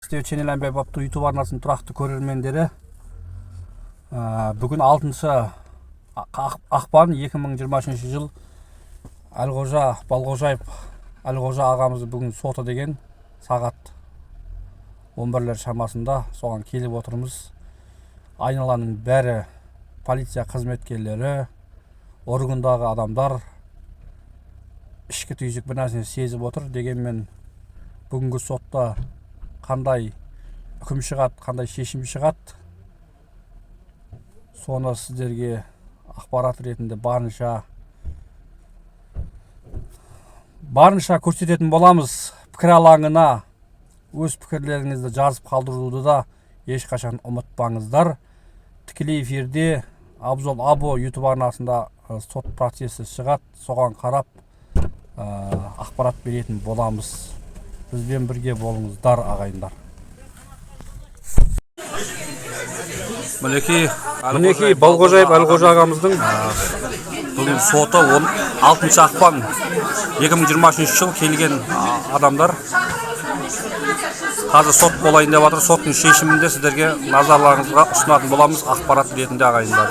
Ченел Әмбебаптың YouTube арнасының тұрақты көрермендері, бүгін 6 ақпан 2023 жыл Әлғожа Балғожаев Әлғожа ағамызды бүгін соты деген сағат 11-лер шамасында соған келіп отырмыз. Айналаның бәрі полиция қызметкерлері, органдағы адамдар ішкі түйсік бір нәрсені сезіп отыр. Дегенмен бүгінгі сотта қандай үкім шығады, қандай шешім шығады, соны сіздерге ақпарат ретінде барынша көрсететін боламыз. Пікір алаңына өз пікірлеріңізді жазып қалдыруды да ешқашан ұмытпаңыздар. Тікелей эфирде Абзал Або YouTube арнасында сот процесі шығады, соған қарап ақпарат беретін боламыз. Бізбен бірге болыңыздар, ағайындар. Мінекей Балғожаев Әлғожа ағамыздың бүгін соты 6 ақпан 2023 жыл келген адамдар. Қазір сот болайын деп жатыр. Соттың шешімінде сіздерге назарларыңызға ұсынатын боламыз, ақпарат ретінде, ағайындар.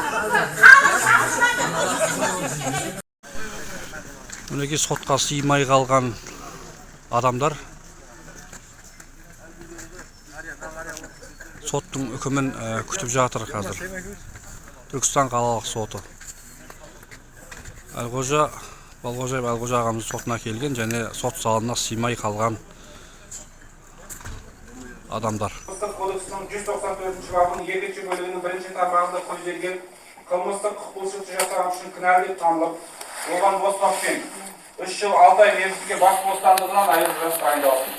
Мінекей сотқа сыймай қалған адамдар соттың үкімін күтіп жатыр қазір. Түркістан қалалық соты. Балғожаев Әлғожа ағамыз сотына келген және сот залына сыймай қалған адамдар. Кодексінің 194 бабының 2-ші бөлігінің 1-ші тармағында көзделген қылмыстық құқық бұзушылық жасаған үшін кінәлі деп танылып, оған бас баппен 3 жыл 6 ай мерзімге бас бостандығынан айыру жазасы тағайындалсын.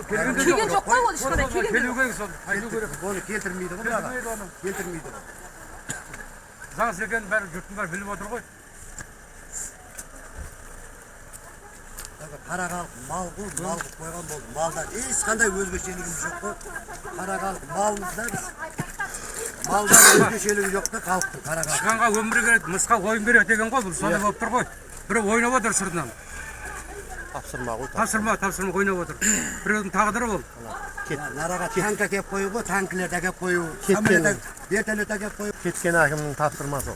Келген жоқ қой, ол ешқандай келген жоқ. Оны келтірмейді ғой, келтірмейді. Заңсыз екенін бәрі жұрттың бәрі біліп отыр ғой. Қарағалық мал қойған болды. Малда ешқандай өзгешелігіміз жоқ қой. Қарағалық малымызда біз. Малда өзгешелігі жоқ та қалыпты қарағалық. Шыққанға өмір керек, мысқал ойын керек деген ғой, бұл сонда болып тұр ғой. Біреу ойнап отыр сыртынан. Тапсырма ойнап отыр. Біреудің тағдыры бол. Нараға танка кеп қою ғой, танкілерді әкеп қою, вертолет әкеп қою. Кеткен әкімнің тапсырмасы.